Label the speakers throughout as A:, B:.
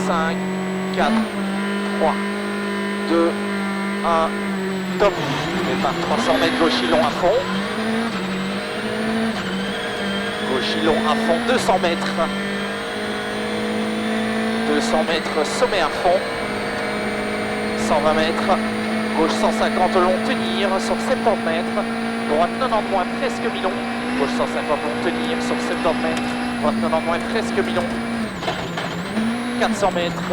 A: 5, 4, 3, 2, 1, top. Départ 300 mètres, gauche long à fond. Gauche long à fond, 200 mètres. 200 mètres, sommet à fond. 120 mètres. Gauche 150 long, tenir sur 70 mètres. Droite 90 moins, presque mi-long. Gauche 150 long, tenir sur 70 mètres. Droite 90 moins, presque mi-long. 400 mètres.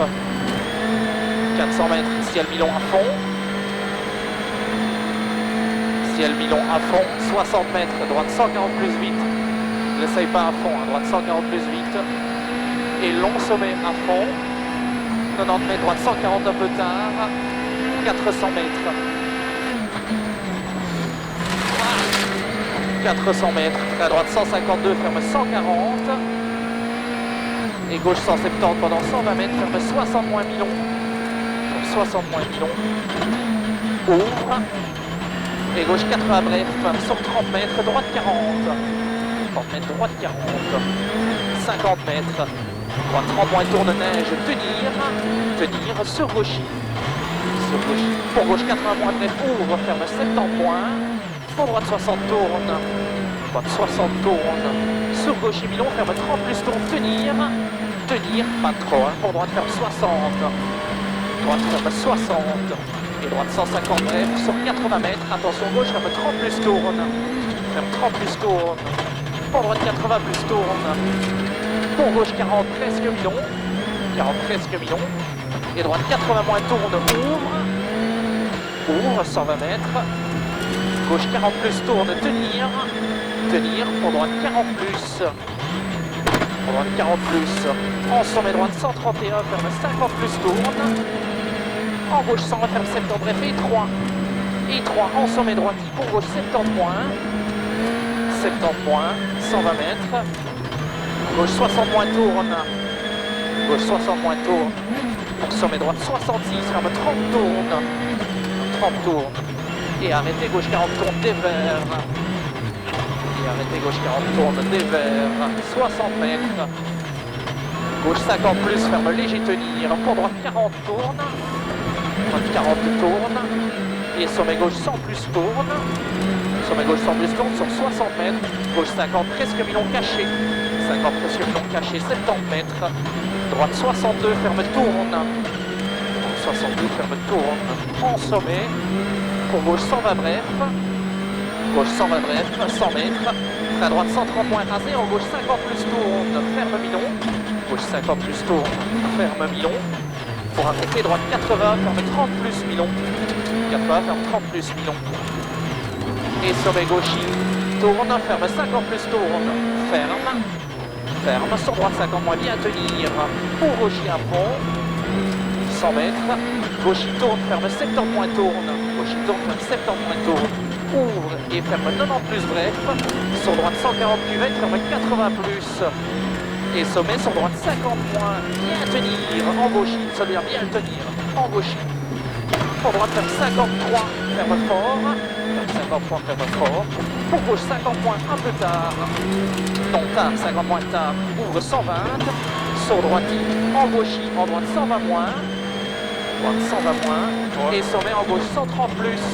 A: 400 mètres, ciel mi-long à fond. Ciel mi-long à fond. 60 mètres, droite 140 plus 8. N'essaye pas à fond, à droite 140 plus 8. Et long sommet à fond. 90 mètres, droite 140 un peu tard. 400 mètres. 400 mètres, à droite 152, ferme 140. Et gauche 170 pendant 120 mètres, ferme 60 moins mi-long. 60 moins mi-long. Ouvre. Et gauche 80 bref, sur 30 mètres, droite 40. 30 mètres, droite 40. 50 mètres. Droite 30 moins tourne neige, tenir. Tenir sur gauche. Sur gauche. Pour gauche 80 moins bref, ouvre, ferme 70 moins. Pour droite 60 tourne. Droite 60 tourne. Sur gauche et mi-long, ferme 30 plus tourne, tenir. Tenir, pas trop. Hein. Pour droite ferme 60. Droite ferme 60. Et droite 150 bref, sur 80 mètres. Attention gauche, ferme 30 plus tourne. Ferme 30 plus tourne. Pour droite 80 plus tourne. Pour gauche 40 presque mi-long. 40 presque mi-long. Et droite 80 moins tourne, ouvre. Ouvre 120 mètres. Gauche 40 plus tourne, tenir. Tenir. Pour droite 40 plus. Pour droite 40 plus. En sommet droite 131, ferme 50 plus tourne. En gauche 100, ferme 70 bref, et 3. Et 3 en sommet droite, pour gauche 70 moins. 70 moins, 120 mètres. Gauche 60 moins tourne. Gauche 60 moins tourne. Pour sommet droite 66, ferme 30 tourne. 30 tourne. Et arrêtez gauche 40 tourne des verts. Et arrêtez gauche 40 tourne des verts. 60 mètres. Gauche 50 plus, ferme léger tenir. Pour droite 40 tourne. Droite 40 tourne. Et sommet gauche 100 plus tourne. Sommet gauche 100 plus tourne sur 60 mètres. Gauche 50 presque mi-long caché. 50 presque mi-long caché, 70 mètres. Droite 62, ferme tourne. 62, ferme tourne. En sommet. Pour gauche 120 bref. Gauche 120 bref, 100 mètres. À droite 130 moins rasé. En gauche 50 plus tourne. Ferme mi-long. Gauche 50 plus tourne. Ferme mi-long. Pour arrêter droite 80, ferme 30 plus mi-long. 80, ferme 30 plus mi-long. Et sommet gauche, tourne, ferme 50 plus tourne. Ferme. Ferme, sur droite 50 moins, bien tenir. Pour gauche à fond. 100 mètres. Gauche tourne, ferme 70 moins tourne. Gauche tourne, ferme 70 moins tourne. Ouvre et ferme 90 plus bref. Sur droite 140 cuvette, ferme 80 plus. Et sommet sur droite 50 moins, bien tenir. En gauche, celui-là bien le tenir. En gauche. Pour droite ferme 53, ferme fort. Ferme 53, ferme fort. Pour gauche 50 moins, un peu tard. Non, tard, 50 moins tard. Ouvre 120. Sur droite, en gauche, en droite 120 moins. Droite 120 moins. Ouais. Et sommet en gauche 130 plus.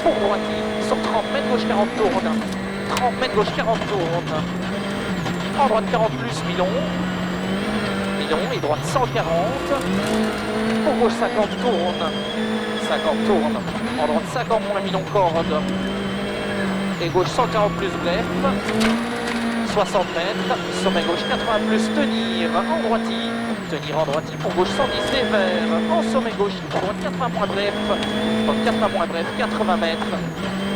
A: Pour droite, sur 30 mètres, gauche 40 tourne. 30 mètres, gauche 40 tourne. En droite 40 plus, mi-long. Mi-long et droite 140. Pour gauche 50 tourne. 50 tourne. En droite 50 moins, mi-long corde. Et gauche 140 plus bref. 60 mètres. Sommet gauche 80 plus, tenir. En droiti. Tenir en droiti. Pour gauche 110 des verts. En sommet gauche. Pour droite 80 moins bref. Donc 80 moins bref, 80 mètres.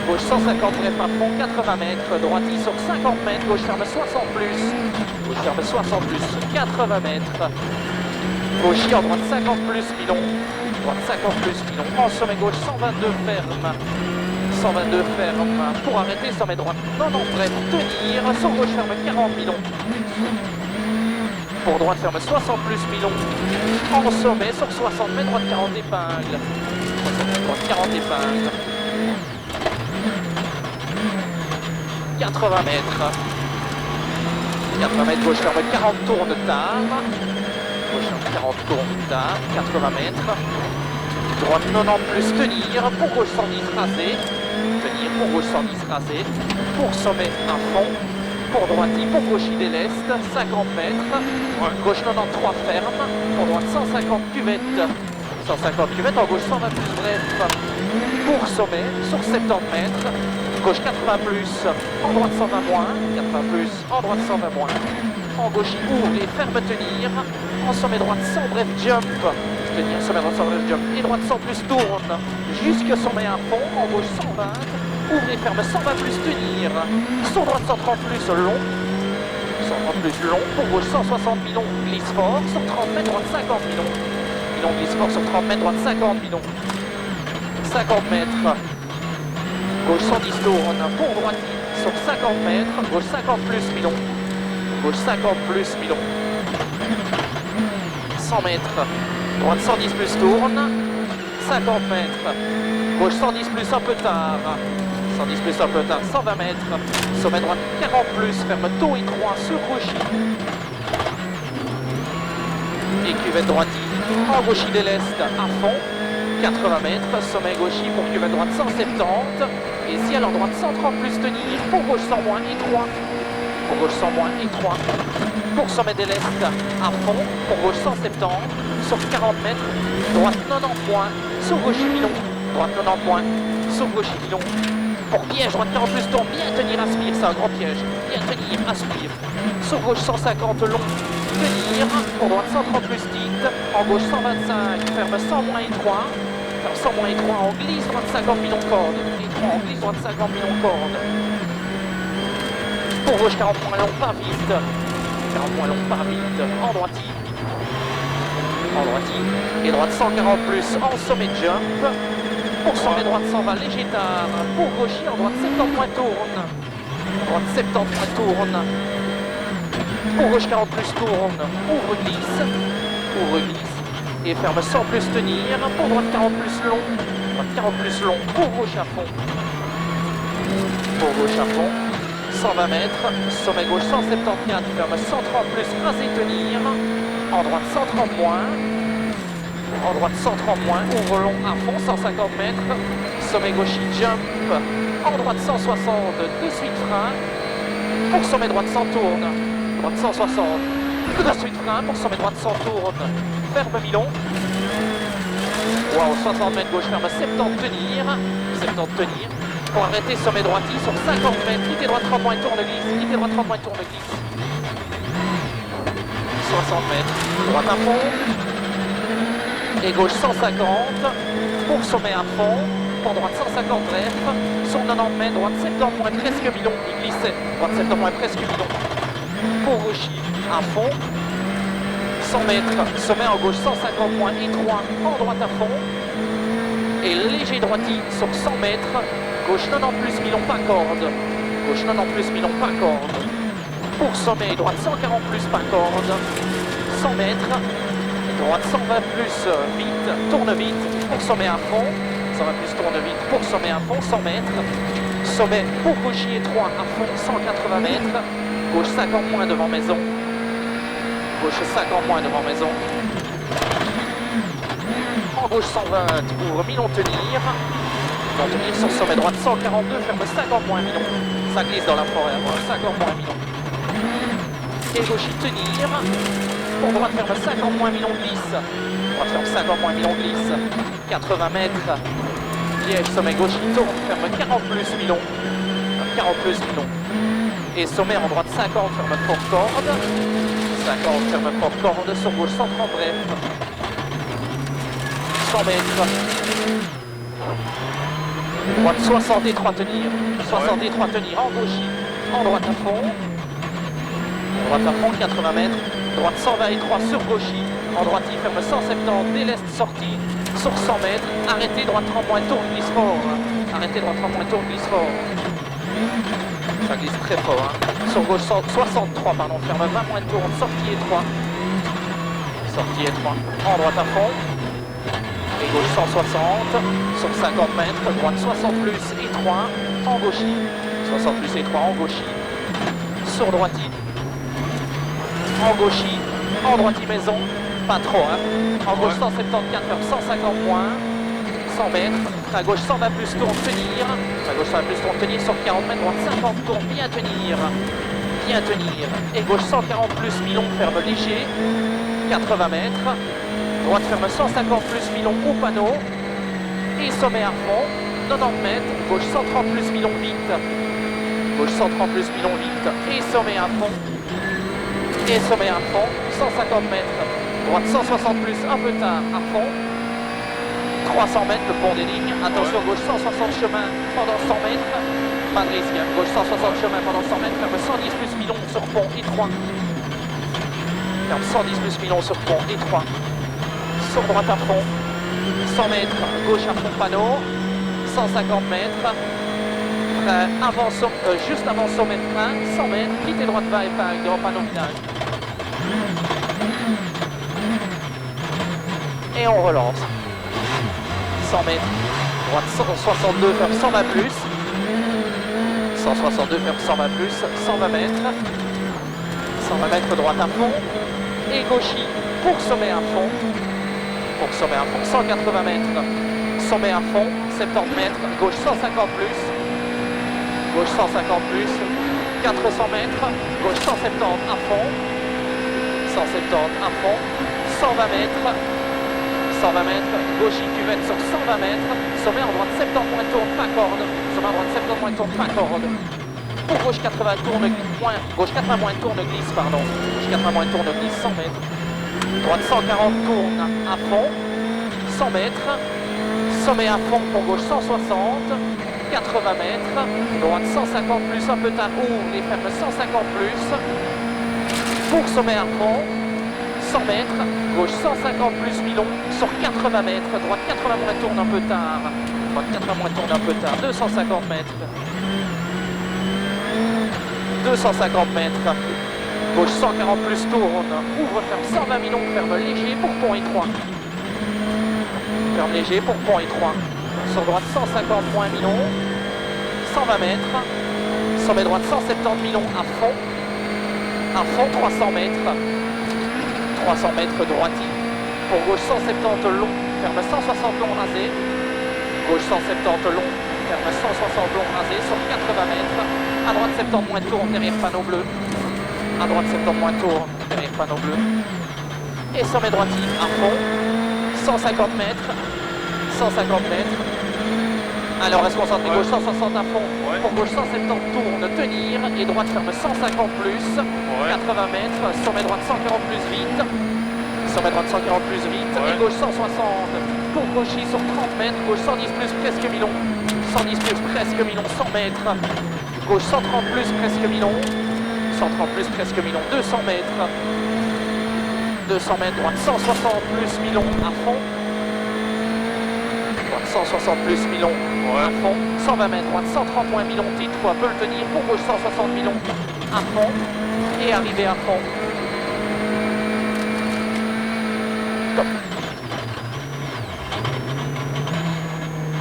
A: Gauche 150 bref à fond, 80 mètres. Droiti sur 50 mètres. Gauche ferme 60 plus. Gauche ferme 60 plus, 80 mètres. Gauche en droite 50 plus, mi-long. Droite 50 plus, mi-long. En sommet gauche 122 ferme. 122 ferme. Pour arrêter, sommet droite 90 bref. Tenir. Sur gauche ferme 40 mi-long. Pour droite ferme 60 plus, mi-long. En sommet sur 60 mètres, droite 40 épingle. 60 mètres, droite 40 épingle. 80 mètres. 80 mètres, gauche ferme 40 tourne tard. Gauche 40 tours plus tard, 80 mètres. Droite 90 plus tenir, pour gauche 110 rasé. Tenir, pour gauche 110 rasé. Pour sommet à fond. Pour droite, pour gauche il déleste, 50 mètres. Gauche 93 ferme. Pour droite 150 cuvettes. 150 cuvettes, en gauche 120 plus bref. Pour sommet, sur 70 mètres. Gauche 80 plus, en droite 120 moins. 80 plus, en droite 120 moins. En gauche il ouvre et ferme tenir. En sommet droite 100 bref jump. Tenir, sommet droite 100 bref jump. Et droite 100 plus tourne. Jusque sommet à fond. En gauche 120. Ouvre et ferme 120 plus tenir. Sur droite 130 plus long. 130 plus long. Pour gauche 160 millions. Glisse fort. Sur 30 mètres, droite 50 millions. Millions glisse fort sur 30 mètres, droite 50 millions. 50 mètres. Gauche 110 tourne. Pour droite sur 50 mètres. Gauche 50 plus millions. Gauche 50 plus millions. 100 mètres. Droite 110 plus tourne. 50 mètres. Gauche 110 plus un peu tard. 110 plus un peu tard. 120 mètres. Sommet droite 40 plus. Ferme tôt étroit sur gauche. Et cuvette droite. En gauche déleste à fond. 80 mètres. Sommet gauche pour cuvette droite 170. Et ciel en droite 130 plus tenir. Pour gauche 100 moins étroit. Pour gauche 100 moins étroit. Pour sommet déleste à fond. Pour gauche 170. Sur 40 mètres. Droite 90 points. Sur gauche milon. Droite 90 points. Sur gauche milon. Pour piège, droite 40 plus tourne. Bien tenir, aspire. C'est un grand piège. Bien tenir, aspire. Sur gauche 150 long. Tenir. Pour droite 130 plus titre. En gauche 125. Ferme 100 moins étroit. Ferme 100 moins étroit. En glisse droite 50 millions corde. Étroit en glisse droite 50 millions corde. Pour gauche 40 points long, pas vite. 40 points long, pas vite. En droitie. En droitie. Et droite 140 plus en sommet de jump. Pour sommet droite 100 va léger tard. Pour gauche en droite 70 points tourne. Droite 70 points tourne. Pour gauche 40 plus tourne. Ouvre glisse. Ouvre glisse. Et ferme 100 plus tenir. Pour droite 40 plus long. Droite 40 plus long. Pour gauche à fond. Pour gauche à fond. 120 mètres. Sommet gauche 174. Ferme 130 plus rasé tenir. En droite 130 moins. En droite 130 moins, ouvre long à fond, 150 mètres. Sommet gauche jump. En droite 160, de suite frein. Pour sommet droite 100 tourne. Droite 160. De suite frein, pour sommet droite 100 tourne. Ferme milon. Waouh, 60 mètres gauche, ferme 70 tenir. 70 tenir. Pour arrêter sommet droiti sur 50 mètres. Quittez droite 30 moins, tourne glisse. Quittez droite 30 moins, tourne glisse. 60 mètres. Droite à fond. Et gauche 150, pour sommet à fond, pour droite 150 bref, sur 90 mètres, droite 70 moins presque bidon, il glissait, droite 70 moins presque bidon, pour gauche à fond, 100 mètres, sommet en gauche 150 moins étroit, en droite à fond, et léger droiti sur 100 mètres, gauche 90 plus milon pas corde, gauche 90 plus milon pas corde, pour sommet, droite 140 plus pas corde, 100 mètres, droite 120 plus vite, tourne vite, pour sommet à fond, 120 plus tourne vite, pour sommet à fond, 100 mètres, sommet pour gauche étroit à fond, 180 mètres, gauche 50 moins devant maison, gauche 50 moins devant maison, en gauche 120, ouvre milon tenir sur sommet droite 142, ferme 50 moins milon, ça glisse dans la forêt, 50 moins milon, et gauche tenir, pour droite ferme 50 moins milon glisse. Droite ferme 50 moins milon glisse. 80 mètres. Piège, sommet gauche, il tourne, ferme 40 plus milon. 40 plus milon. Et sommet en droite 50, ferme fort corde. 50, ferme fort corde. Sur gauche 130 bref. 100 mètres. Droite 60 et 3 tenir. 60 et 3 tenir en gauche. En droite à fond. Droite à fond, 80 mètres. Droite 123 sur gauchy, en droite il ferme 170, déleste sortie, sur 100 mètres, arrêtez droite 30 moins, tourne, glisse fort, arrêtez droite 30 moins, tourne, glisse fort, ça glisse très fort, sur gauche 63, pardon, ferme 20 moins, tourne, sortie étroit, en droite à fond, et gauche 160, sur 50 mètres, droite 60 plus, étroit, en gauchy, 60 plus étroit, en gauchy, sur droite en gauchy, en droite maison, Pas trop, hein. En gauche 174, ferme 150 moins. 100 mètres. À gauche 120 plus, tourne, tenir. À gauche 120 plus, tourne, tenir. Sur 40 mètres, droite 50, tourne, bien tenir. Bien tenir. Et gauche 140 plus, mi-long, ferme léger. 80 mètres. Droite ferme 150 plus, mi-long au panneau. Et sommet à fond. 90 mètres. Gauche 130 plus, mi-long, vite. Gauche 130 plus, mi-long, vite. Et sommet à fond. Et sommet à fond. 150 mètres. Droite 160 plus, un peu tard, à fond. 300 mètres, le pont des lignes. Attention, gauche 160 chemin pendant 100 mètres. Pas de risque. Gauche 160 chemin pendant 100 mètres. Ferme 110 plus mi-long sur pont étroit. Ferme 110 plus mi-long sur pont étroit. Sur droite à fond. 100 mètres. Gauche à fond panneau. 150 mètres. Juste avant sommet de frein. 100 mètres. Quittez droite va et pas grand panneau village. Et on relance. 100 mètres, droite 162, ferme 120 plus. 162, ferme 120 plus, 120 mètres. 120 mètres, droite à fond. Et gauchis pour sommet à fond. Pour sommet à fond, 180 mètres. Sommet à fond, 70 mètres. Gauche 150 plus. Gauche 150 plus. 400 mètres. Gauche 170 à fond. 170 à fond. 120 mètres. 120 mètres, gauche cuvette sur 120 mètres, sommet en droite 70 moins tourne, pas corde, sommet en droite 70 moins tourne, pas corde. Pour gauche 80 tourne, gauche 80 moins tourne, glisse, pardon. Gauche 80 moins tourne, glisse, 100 mètres. Droite 140 tourne à fond, 100 mètres. Sommet à fond pour gauche 160, 80 mètres. Droite 150 plus, un peu tard, ouvre les fermes 150 plus. Pour sommet à fond. 100 mètres, gauche 150 plus mi-long sur 80 mètres, droite 80 moins tourne un peu tard, droite 80 moins tourne un peu tard, 250 mètres, 250 mètres, gauche 140 plus tourne, ouvre, ferme 120 mi-long, ferme léger pour pont étroit, ferme léger pour pont étroit, sur droite 150 moins mi-long, 120 mètres, sommet droite 170 mi-long à fond 300 mètres, 300 mètres droiti, pour gauche 170 long, ferme 160 long rasé, gauche 170 long, ferme 160 long rasé sur 80 mètres, à droite 70 moins tourne derrière panneau bleu, à droite 70 moins tourne derrière panneau bleu, et sommet droiti à fond, 150 mètres, 150 mètres, alors est-ce qu'on s'en gauche 160 à fond, pour gauche 170 tourne, tenir, et droite ferme 150 plus, 80 mètres, sommet droite 140 plus vite, sommet droite 140 plus vite, et gauche 160, pour gauchis sur 30 mètres, gauche 110 plus presque mi-long, 110 plus presque mi-long, 100 mètres, gauche 130 plus presque mi-long, 130 plus presque mi-long, 200 mètres, 200 mètres, droite 160 plus mi-long à fond, droite 160 plus mi-long à fond, 120 mètres, droite 130 moins mi-long, titre, peut le tenir, pour gauche 160 mi-long à fond, et arriver à fond. Top.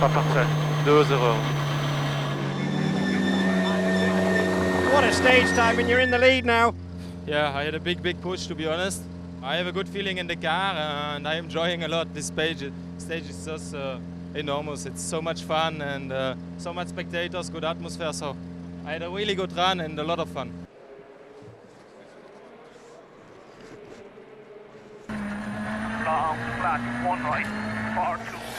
B: Pas parfait. 2 erreurs.
C: What a stage time and you're in the lead now.
D: Yeah, I had a big push, to be honest. I have a good feeling in the car and I'm enjoying a lot this stage. Stage is just enormous. It's so much fun and so much spectators, good atmosphere. So I had a really good run and a lot of fun.
E: Long flat, 1 right, 4-2.